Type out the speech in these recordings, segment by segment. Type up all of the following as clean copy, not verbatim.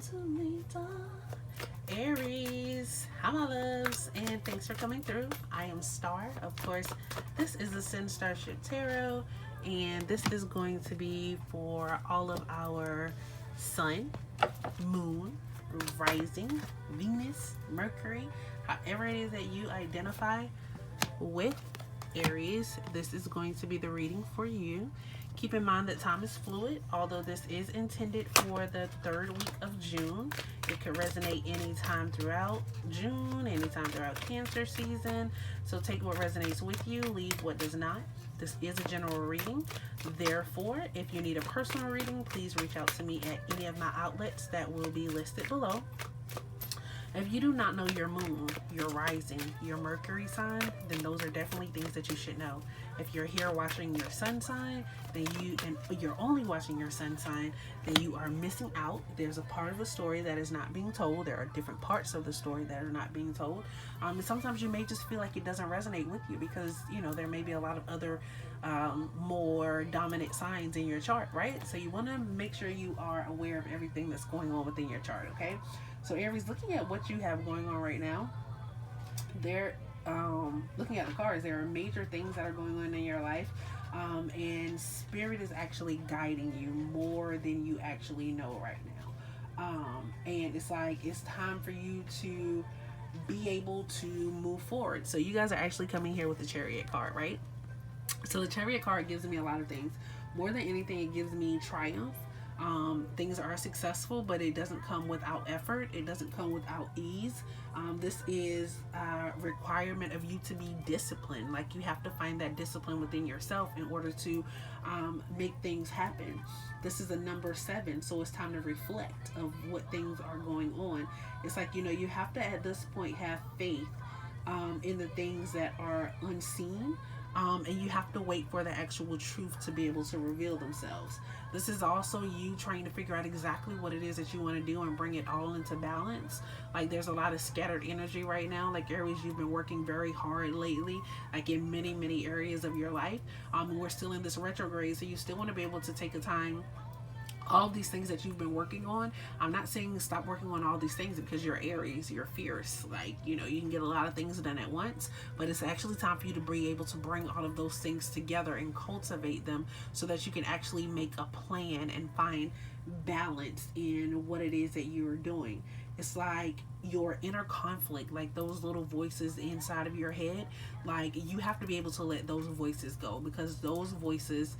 to me, Aries, hi my loves, and thanks for coming through. I am Star. Of course, this is the ascendstar Tarot, and this is going to be for all of our sun, moon, rising, Venus, Mercury, however it is that you identify with Aries. This is going to be the reading for you. Keep in mind that time is fluid, although this is intended for the third week of June. It could resonate anytime throughout June, anytime throughout Cancer season. So take what resonates with you, leave what does not. This is a general reading. Therefore, if you need a personal reading, please reach out to me at any of my outlets that will be listed below. If you do not know your moon, your rising, your Mercury sign, then those are definitely things that you should know. If you're here watching your sun sign, then you're only watching your sun sign, then you are missing out. There's a part of the story that is not being told. There are different parts of the story that are not being told. And sometimes you may just feel like it doesn't resonate with you because, you know, there may be a lot of other more dominant signs in your chart, right? So you want to make sure you are aware of everything that's going on within your chart, okay? So Aries, looking at what you have going on right now, looking at the cards, there are major things that are going on in your life, and Spirit is actually guiding you more than you actually know right now. And it's like it's time for you to be able to move forward. So you guys are actually coming here with the Chariot card, right? So the Chariot card gives me a lot of things. More than anything, it gives me triumph. Things are successful, but it doesn't come without effort. It doesn't come without ease. This is a requirement of you to be disciplined. Like you have to find that discipline within yourself in order to make things happen. This is a number 7, so it's time to reflect of what things are going on. It's like, you know, you have to at this point have faith in the things that are unseen. And you have to wait for the actual truth to be able to reveal themselves. This is also you trying to figure out exactly what it is that you want to do and bring it all into balance. Like there's a lot of scattered energy right now. Like Aries, you've been working very hard lately, like in many areas of your life. We're still in this retrograde, so you still want to be able to take a time. All these things that you've been working on, I'm not saying stop working on all these things because you're Aries, you're fierce, like, you know, you can get a lot of things done at once, but it's actually time for you to be able to bring all of those things together and cultivate them so that you can actually make a plan and find balance in what it is that you're doing. It's like your inner conflict, like those little voices inside of your head, like you have to be able to let those voices go because those voices,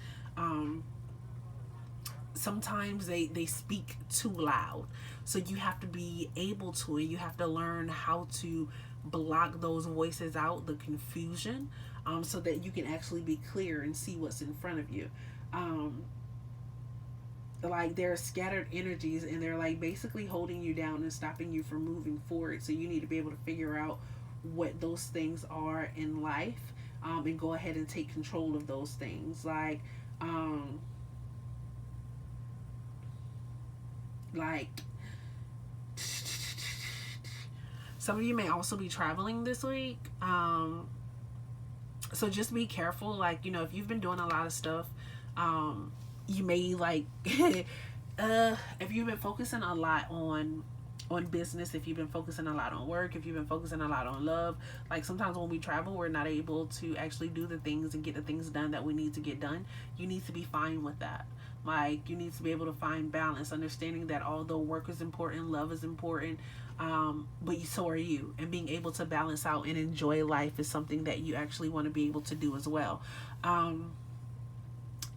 sometimes they speak too loud. So you have to be able to, and you have to learn how to block those voices out, the confusion, so that you can actually be clear and see what's in front of you. Like there are scattered energies and they're like basically holding you down and stopping you from moving forward. So you need to be able to figure out what those things are in life, and go ahead and take control of those things. Like some of you may also be traveling this week, so just be careful. Like, you know, if you've been doing a lot of stuff, you may like if you've been focusing a lot on business, if you've been focusing a lot on work, if you've been focusing a lot on love, like sometimes when we travel we're not able to actually do the things and get the things done that we need to get done. You need to be fine with that. Like you need to be able to find balance, understanding that although work is important, love is important, but so are you. And being able to balance out and enjoy life is something that you actually want to be able to do as well.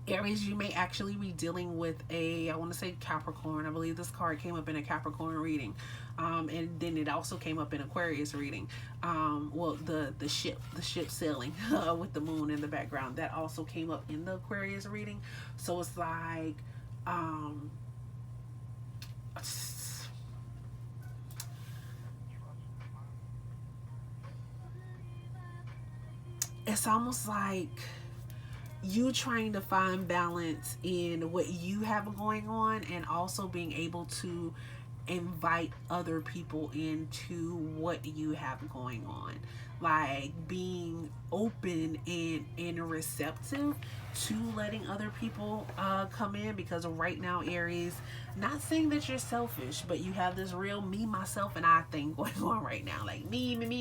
Aries, you may actually be dealing with I want to say Capricorn. I believe this card came up in a Capricorn reading. And then it also came up in Aquarius reading. Well, the ship sailing with the moon in the background, that also came up in the Aquarius reading. So it's like, it's almost like you trying to find balance in what you have going on and also being able to invite other people into what you have going on, like being open and receptive to letting other people come in. Because right now, Aries, not saying that you're selfish, but you have this real me, myself, and I thing going on right now, like me, and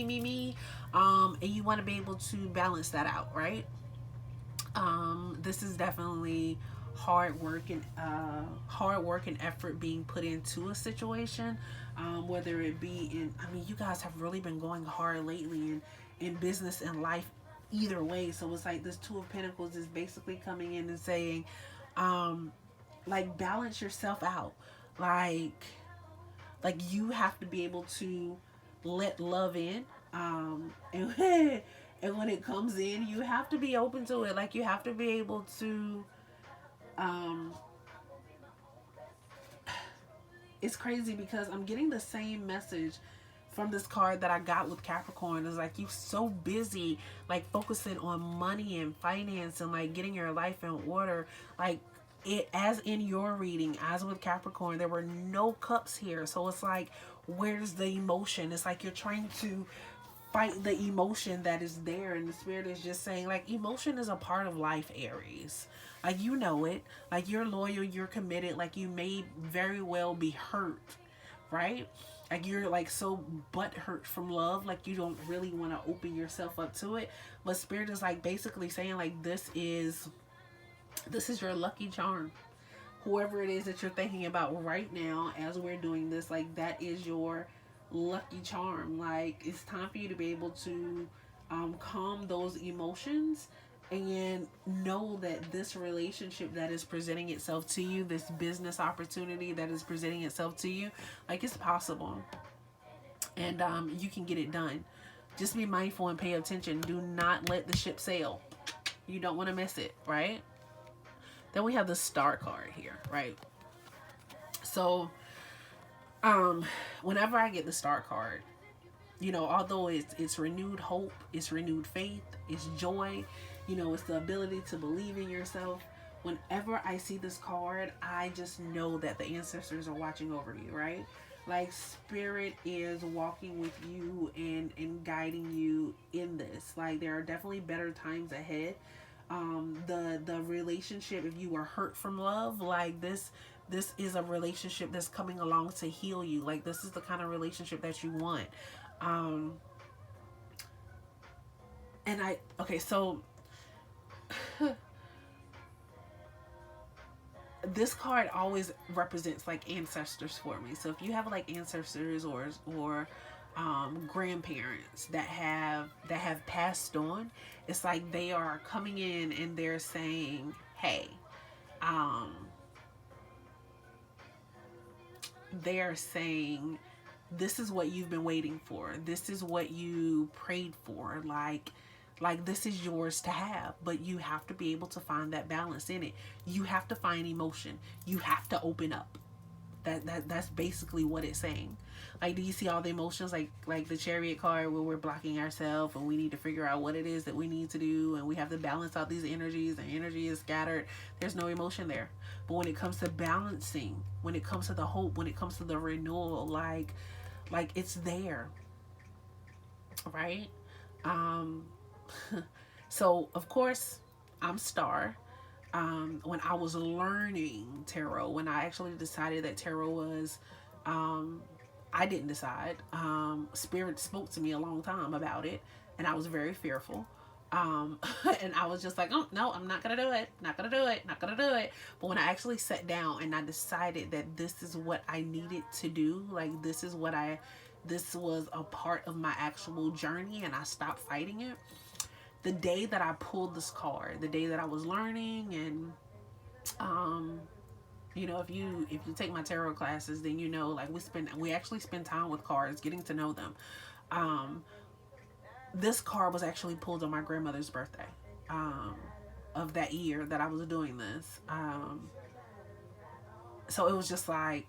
you want to be able to balance that out, right? This is definitely hard work and effort being put into a situation, whether it be in, I mean, you guys have really been going hard lately in business and life either way. So it's like this Two of Pentacles is basically coming in and saying, um, like, balance yourself out. like like you have to be able to let love in, and and when it comes in, you have to be open to it. Like, you have to be able to, um it's crazy because I'm getting the same message from this card that I got with Capricorn. Is like, you so busy, like, focusing on money and finance and like getting your life in order. Like, it, as in your reading, as with Capricorn, there were no cups here. So it's like, where's the emotion? It's like you're trying to fight the emotion that is there, and the spirit is just saying, like, emotion is a part of life, Aries. Like, you know it. Like, you're loyal, you're committed. Like, you may very well be hurt, right? Like, you're like so butt hurt from love, like you don't really want to open yourself up to it. But spirit is like basically saying, like, this is your lucky charm. Whoever it is that you're thinking about right now as we're doing this, like, that is your lucky charm. Like, it's time for you to be able to calm those emotions and know that this relationship that is presenting itself to you, this business opportunity that is presenting itself to you, like, it's possible, and you can get it done. Just be mindful and pay attention. Do not let the ship sail. You don't want to miss it, right? Then we have the star card here, right? So, whenever I get the star card, although it's renewed hope, it's renewed faith, it's joy, it's the ability to believe in yourself. Whenever I see this card, I just know that the ancestors are watching over you, right? Like, spirit is walking with you and guiding you in this. Like, there are definitely better times ahead. The relationship, if you were hurt from love, like, this is a relationship that's coming along to heal you. Like, this is the kind of relationship that you want. And okay, so this card always represents like ancestors for me. So if you have like ancestors or grandparents that have passed on, it's like they are coming in and they're saying, hey, they're saying, this is what you've been waiting for. This is what you prayed for. Like, this is yours to have, but you have to be able to find that balance in it. You have to find emotion. You have to open up. That's basically what it's saying. Like, do you see all the emotions, like the Chariot card, where we're blocking ourselves and we need to figure out what it is that we need to do, and we have to balance out these energies, and energy is scattered. There's no emotion there. But when it comes to balancing, when it comes to the hope, when it comes to the renewal, like it's there, right? So of course, I'm star. When I was learning tarot, when I actually decided that tarot was, I didn't decide. Spirit spoke to me a long time about it, and I was very fearful. And I was just like, oh no, I'm not gonna do it, not gonna do it, not gonna do it. But when I actually sat down and I decided that this is what I needed to do, like, this was a part of my actual journey, and I stopped fighting it. The day that I pulled this card, the day that I was learning, and if you take my tarot classes, then like, we actually spend time with cards, getting to know them. This card was actually pulled on my grandmother's birthday, of that year that I was doing this. So it was just like,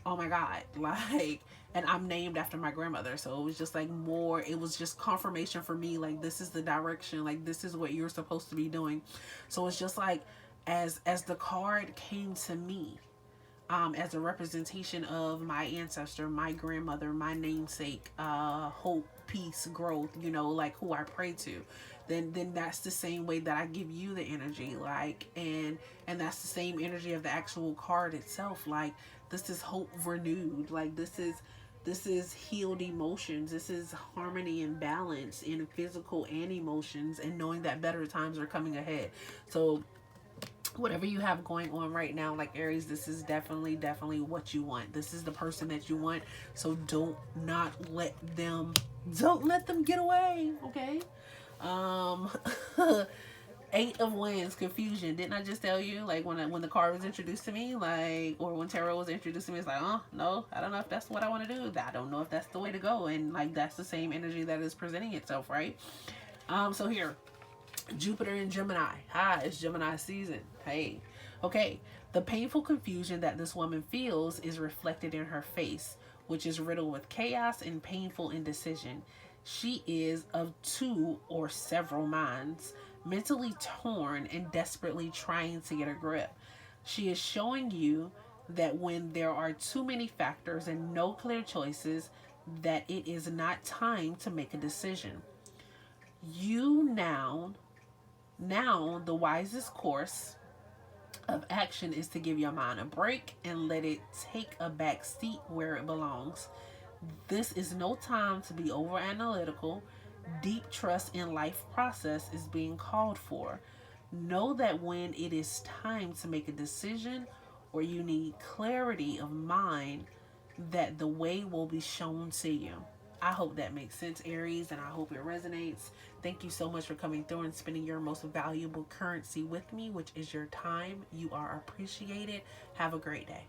oh my God, like, and I'm named after my grandmother. So it was just like it was just confirmation for me, like, this is the direction, like, this is what you're supposed to be doing. So it's just like, as the card came to me, as a representation of my ancestor, my grandmother, my namesake, hope, peace, growth, you know, like who I pray to, then that's the same way that I give you the energy, like, and that's the same energy of the actual card itself. Like, this is hope renewed. Like, this is healed emotions. This is harmony and balance in physical and emotions, and knowing that better times are coming ahead. So whatever you have going on right now, like Aries, this is definitely what you want. This is the person that you want. So don't let them get away, okay? um Eight of Wands, confusion. Didn't I just tell you? Like, when the card was introduced to me, like, or when tarot was introduced to me, it's like, oh no, I don't know if that's what I want to do. I don't know if that's the way to go. And like, that's the same energy that is presenting itself, right? So here, Jupiter in Gemini. Hi, it's Gemini season. Hey. Okay. The painful confusion that this woman feels is reflected in her face, which is riddled with chaos and painful indecision. She is of two or several minds, mentally torn and desperately trying to get a grip. She is showing you that when there are too many factors and no clear choices, that it is not time to make a decision. You now, the wisest course of action is to give your mind a break and let it take a back seat where it belongs. This is no time to be over analytical. Deep trust in life process is being called for. Know that when it is time to make a decision or you need clarity of mind, that the way will be shown to you. I hope that makes sense, Aries, and I hope it resonates. Thank you so much for coming through and spending your most valuable currency with me, which is your time. You are appreciated. Have a great day.